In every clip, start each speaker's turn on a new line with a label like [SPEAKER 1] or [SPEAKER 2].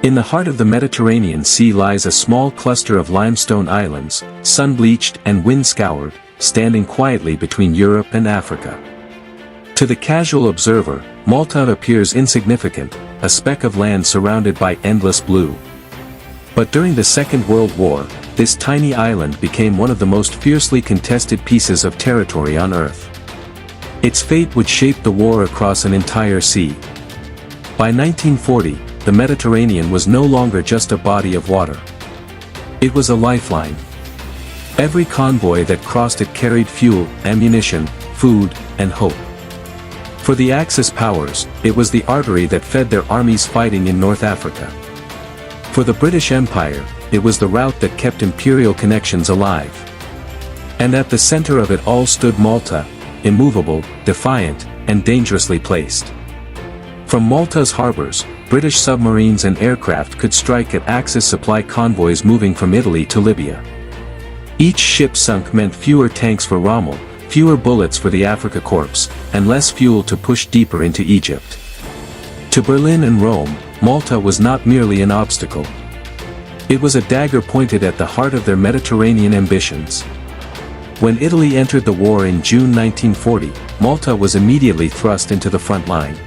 [SPEAKER 1] In the heart of the Mediterranean Sea lies a small cluster of limestone islands, sun-bleached and wind-scoured, standing quietly between Europe and Africa. To the casual observer, Malta appears insignificant, a speck of land surrounded by endless blue. But during the Second World War, this tiny island became one of the most fiercely contested pieces of territory on Earth. Its fate would shape the war across an entire sea. By 1940, the Mediterranean was no longer just a body of water. It was a lifeline. Every convoy that crossed it carried fuel, ammunition, food, and hope. For the Axis powers, it was the artery that fed their armies fighting in North Africa. For the British Empire, it was the route that kept imperial connections alive. And at the center of it all stood Malta, immovable, defiant, and dangerously placed. From Malta's harbors, British submarines and aircraft could strike at Axis supply convoys moving from Italy to Libya. Each ship sunk meant fewer tanks for Rommel, fewer bullets for the Afrika Korps, and less fuel to push deeper into Egypt. To Berlin and Rome, Malta was not merely an obstacle. It was a dagger pointed at the heart of their Mediterranean ambitions. When Italy entered the war in June 1940, Malta was immediately thrust into the front line.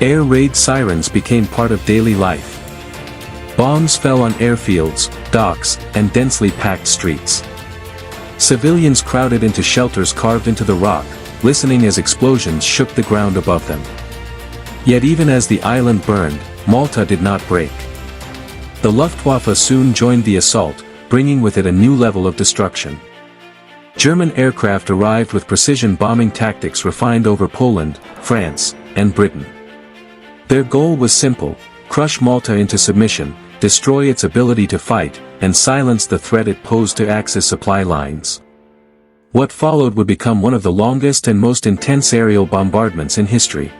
[SPEAKER 1] Air raid sirens became part of daily life. Bombs fell on airfields, docks, and densely packed streets. Civilians crowded into shelters carved into the rock, listening as explosions shook the ground above them. Yet even as the island burned, Malta did not break. The Luftwaffe soon joined the assault, bringing with it a new level of destruction. German aircraft arrived with precision bombing tactics refined over Poland, France, and Britain. Their goal was simple: crush Malta into submission, destroy its ability to fight, and silence the threat it posed to Axis supply lines. What followed would become one of the longest and most intense aerial bombardments in history.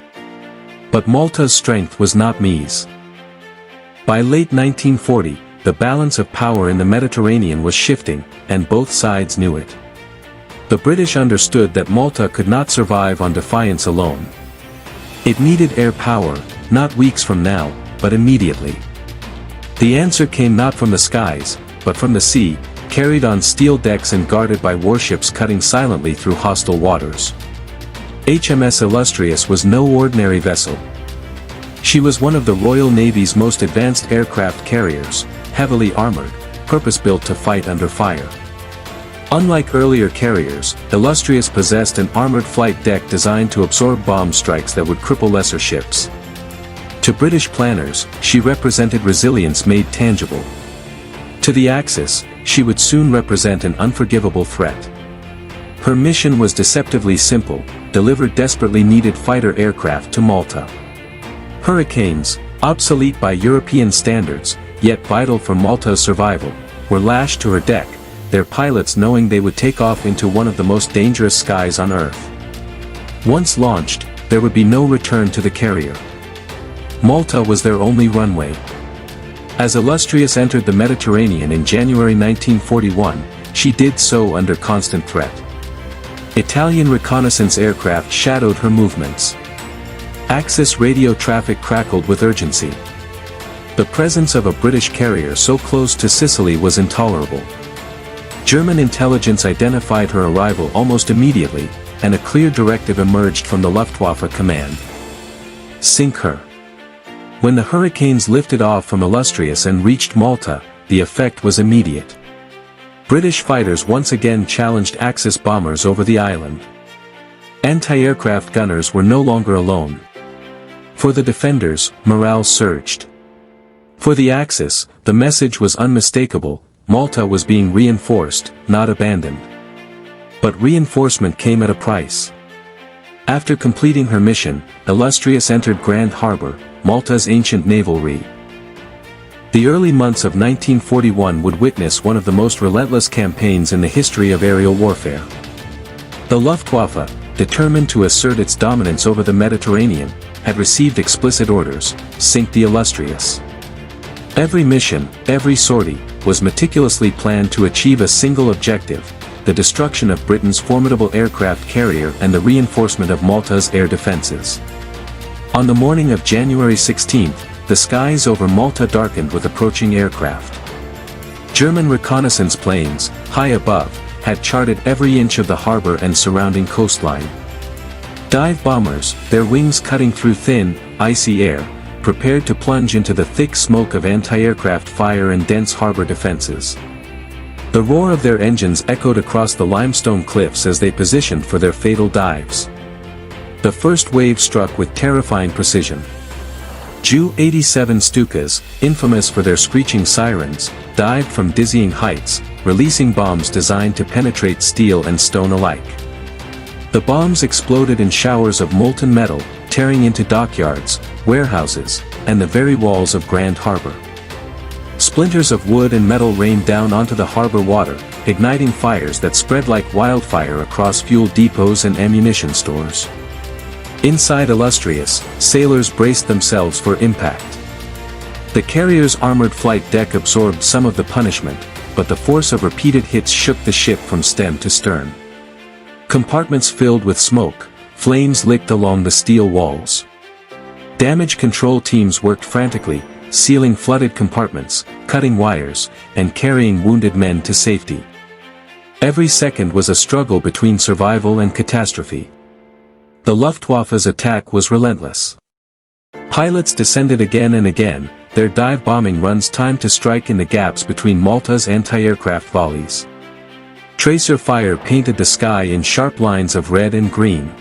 [SPEAKER 1] But Malta's strength was not Mies. By late 1940, the balance of power in the Mediterranean was shifting, and both sides knew it. The British understood that Malta could not survive on defiance alone. It needed air power, not weeks from now, but immediately. The answer came not from the skies, but from the sea, carried on steel decks and guarded by warships cutting silently through hostile waters. HMS Illustrious was no ordinary vessel. She was one of the Royal Navy's most advanced aircraft carriers, heavily armored, purpose-built to fight under fire. Unlike earlier carriers, Illustrious possessed an armored flight deck designed to absorb bomb strikes that would cripple lesser ships. To British planners, she represented resilience made tangible. To the Axis, she would soon represent an unforgivable threat. Her mission was deceptively simple: deliver desperately needed fighter aircraft to Malta. Hurricanes, obsolete by European standards, yet vital for Malta's survival, were lashed to her deck, their pilots knowing they would take off into one of the most dangerous skies on Earth. Once launched, there would be no return to the carrier. Malta was their only runway. As Illustrious entered the Mediterranean in January 1941, she did so under constant threat. Italian reconnaissance aircraft shadowed her movements. Axis radio traffic crackled with urgency. The presence of a British carrier so close to Sicily was intolerable. German intelligence identified her arrival almost immediately, and a clear directive emerged from the Luftwaffe command: sink her. When the Hurricanes lifted off from Illustrious and reached Malta, the effect was immediate. British fighters once again challenged Axis bombers over the island. Anti-aircraft gunners were no longer alone. For the defenders, morale surged. For the Axis, the message was unmistakable: Malta was being reinforced, not abandoned. But reinforcement came at a price. After completing her mission, Illustrious entered Grand Harbor, Malta's ancient navalry. The early months of 1941 would witness one of the most relentless campaigns in the history of aerial warfare. The Luftwaffe, determined to assert its dominance over the Mediterranean, had received explicit orders: sink the Illustrious. Every mission, every sortie, was meticulously planned to achieve a single objective: the destruction of Britain's formidable aircraft carrier and the reinforcement of Malta's air defenses. On the morning of January 16, the skies over Malta darkened with approaching aircraft. German reconnaissance planes, high above, had charted every inch of the harbor and surrounding coastline. Dive bombers, their wings cutting through thin, icy air, prepared to plunge into the thick smoke of anti-aircraft fire and dense harbor defenses. The roar of their engines echoed across the limestone cliffs as they positioned for their fatal dives. The first wave struck with terrifying precision. Ju-87 Stukas, infamous for their screeching sirens, dived from dizzying heights, releasing bombs designed to penetrate steel and stone alike. The bombs exploded in showers of molten metal, tearing into dockyards, warehouses, and the very walls of Grand Harbor. Splinters of wood and metal rained down onto the harbor water, igniting fires that spread like wildfire across fuel depots and ammunition stores. Inside Illustrious, sailors braced themselves for impact. The carrier's armored flight deck absorbed some of the punishment, but the force of repeated hits shook the ship from stem to stern. Compartments filled with smoke, flames licked along the steel walls. Damage control teams worked frantically, sealing flooded compartments, cutting wires, and carrying wounded men to safety. Every second was a struggle between survival and catastrophe. The Luftwaffe's attack was relentless. Pilots descended again and again, their dive bombing runs timed to strike in the gaps between Malta's anti-aircraft volleys. Tracer fire painted the sky in sharp lines of red and green.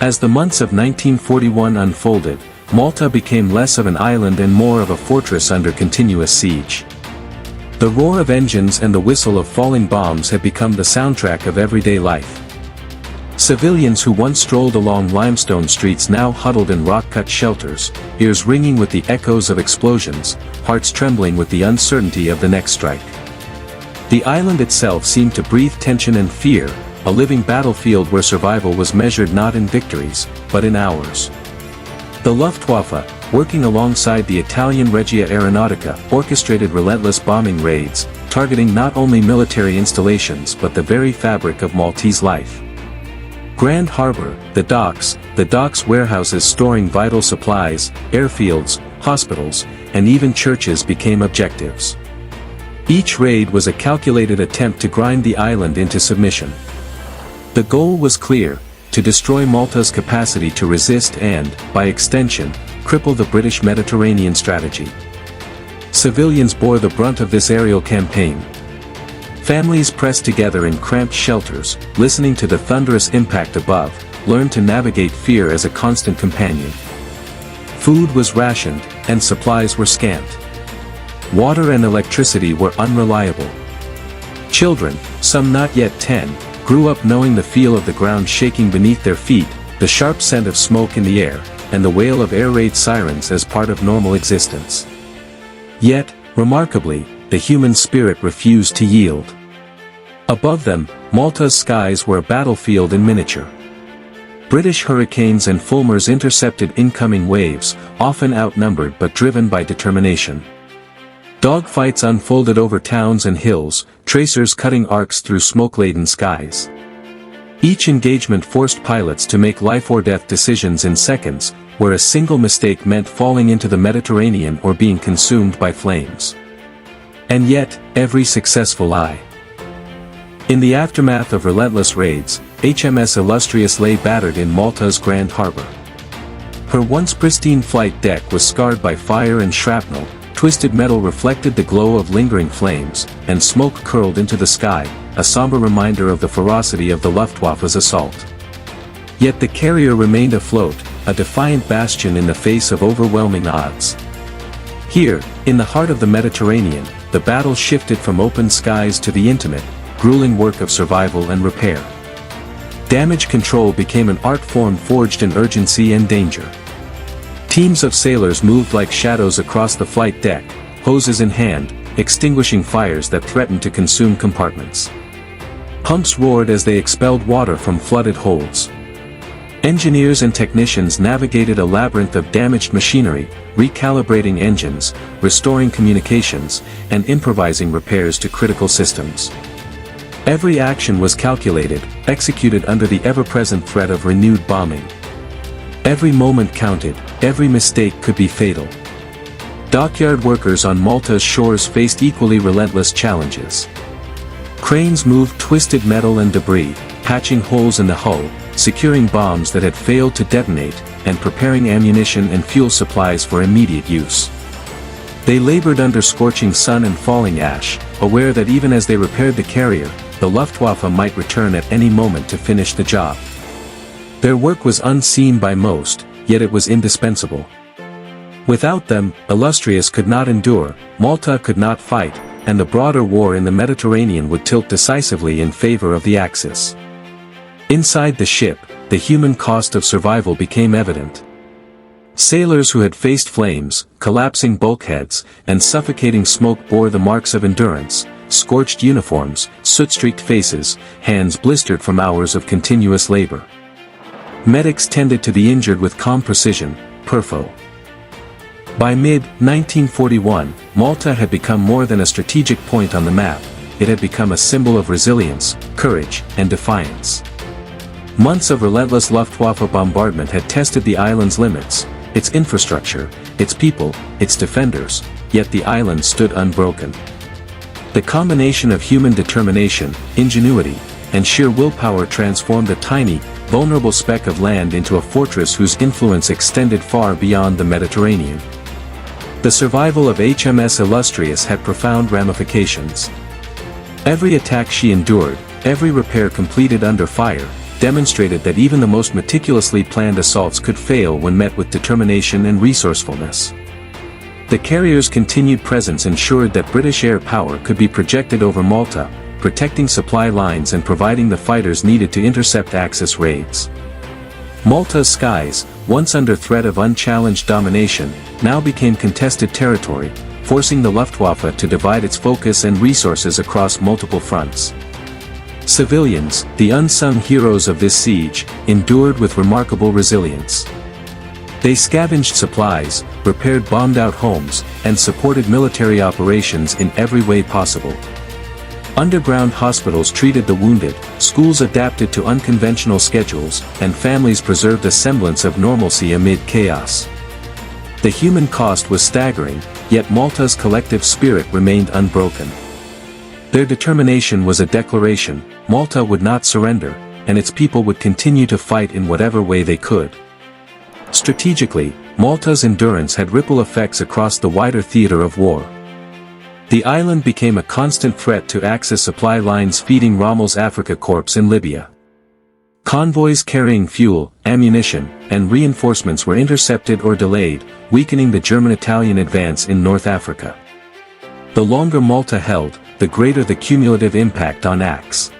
[SPEAKER 1] As the months of 1941 unfolded, Malta became less of an island and more of a fortress under continuous siege. The roar of engines and the whistle of falling bombs had become the soundtrack of everyday life. Civilians who once strolled along limestone streets now huddled in rock-cut shelters, ears ringing with the echoes of explosions, hearts trembling with the uncertainty of the next strike. The island itself seemed to breathe tension and fear, a living battlefield where survival was measured not in victories, but in hours. The Luftwaffe, working alongside the Italian Regia Aeronautica, orchestrated relentless bombing raids, targeting not only military installations but the very fabric of Maltese life. Grand Harbor, the docks warehouses storing vital supplies, airfields, hospitals, and even churches became objectives. Each raid was a calculated attempt to grind the island into submission. The goal was clear: to destroy Malta's capacity to resist and, by extension, cripple the British Mediterranean strategy. Civilians bore the brunt of this aerial campaign. Families pressed together in cramped shelters, listening to the thunderous impact above, learned to navigate fear as a constant companion. Food was rationed, and supplies were scant. Water and electricity were unreliable. Children, some not yet 10, grew up knowing the feel of the ground shaking beneath their feet, the sharp scent of smoke in the air, and the wail of air raid sirens as part of normal existence. Yet, remarkably, the human spirit refused to yield. Above them, Malta's skies were a battlefield in miniature. British Hurricanes and Fulmars intercepted incoming waves, often outnumbered but driven by determination. Dogfights unfolded over towns and hills, tracers cutting arcs through smoke-laden skies. Each engagement forced pilots to make life-or-death decisions in seconds, where a single mistake meant falling into the Mediterranean or being consumed by flames. And yet, every successful eye. In the aftermath of relentless raids, HMS Illustrious lay battered in Malta's Grand Harbor. Her once pristine flight deck was scarred by fire and shrapnel, twisted metal reflected the glow of lingering flames, and smoke curled into the sky, a somber reminder of the ferocity of the Luftwaffe's assault. Yet the carrier remained afloat, a defiant bastion in the face of overwhelming odds. Here, in the heart of the Mediterranean, the battle shifted from open skies to the intimate, grueling work of survival and repair. Damage control became an art form forged in urgency and danger. Teams of sailors moved like shadows across the flight deck, hoses in hand, extinguishing fires that threatened to consume compartments. Pumps roared as they expelled water from flooded holds. Engineers and technicians navigated a labyrinth of damaged machinery, recalibrating engines, restoring communications, and improvising repairs to critical systems. Every action was calculated, executed under the ever-present threat of renewed bombing. Every moment counted, every mistake could be fatal. Dockyard workers on Malta's shores faced equally relentless challenges. Cranes moved twisted metal and debris, patching holes in the hull, securing bombs that had failed to detonate, and preparing ammunition and fuel supplies for immediate use. They labored under scorching sun and falling ash, aware that even as they repaired the carrier, the Luftwaffe might return at any moment to finish the job. Their work was unseen by most, yet it was indispensable. Without them, Illustrious could not endure, Malta could not fight, and the broader war in the Mediterranean would tilt decisively in favor of the Axis. Inside the ship, the human cost of survival became evident. Sailors who had faced flames, collapsing bulkheads, and suffocating smoke bore the marks of endurance: scorched uniforms, soot-streaked faces, hands blistered from hours of continuous labor. Medics tended to the injured with calm precision, perfo. By mid-1941, Malta had become more than a strategic point on the map, it had become a symbol of resilience, courage, and defiance. Months of relentless Luftwaffe bombardment had tested the island's limits, its infrastructure, its people, its defenders, yet the island stood unbroken. The combination of human determination, ingenuity, and sheer willpower transformed a tiny, vulnerable speck of land into a fortress whose influence extended far beyond the Mediterranean. The survival of HMS Illustrious had profound ramifications. Every attack she endured, every repair completed under fire, demonstrated that even the most meticulously planned assaults could fail when met with determination and resourcefulness. The carrier's continued presence ensured that British air power could be projected over Malta, protecting supply lines and providing the fighters needed to intercept Axis raids. Malta's skies, once under threat of unchallenged domination, now became contested territory, forcing the Luftwaffe to divide its focus and resources across multiple fronts. Civilians, the unsung heroes of this siege, endured with remarkable resilience. They scavenged supplies, repaired bombed-out homes, and supported military operations in every way possible. Underground hospitals treated the wounded, schools adapted to unconventional schedules, and families preserved a semblance of normalcy amid chaos. The human cost was staggering, yet Malta's collective spirit remained unbroken. Their determination was a declaration: Malta would not surrender, and its people would continue to fight in whatever way they could. Strategically, Malta's endurance had ripple effects across the wider theater of war. The island became a constant threat to Axis supply lines feeding Rommel's Afrika Korps in Libya. Convoys carrying fuel, ammunition, and reinforcements were intercepted or delayed, weakening the German-Italian advance in North Africa. The longer Malta held, the greater the cumulative impact on Axis.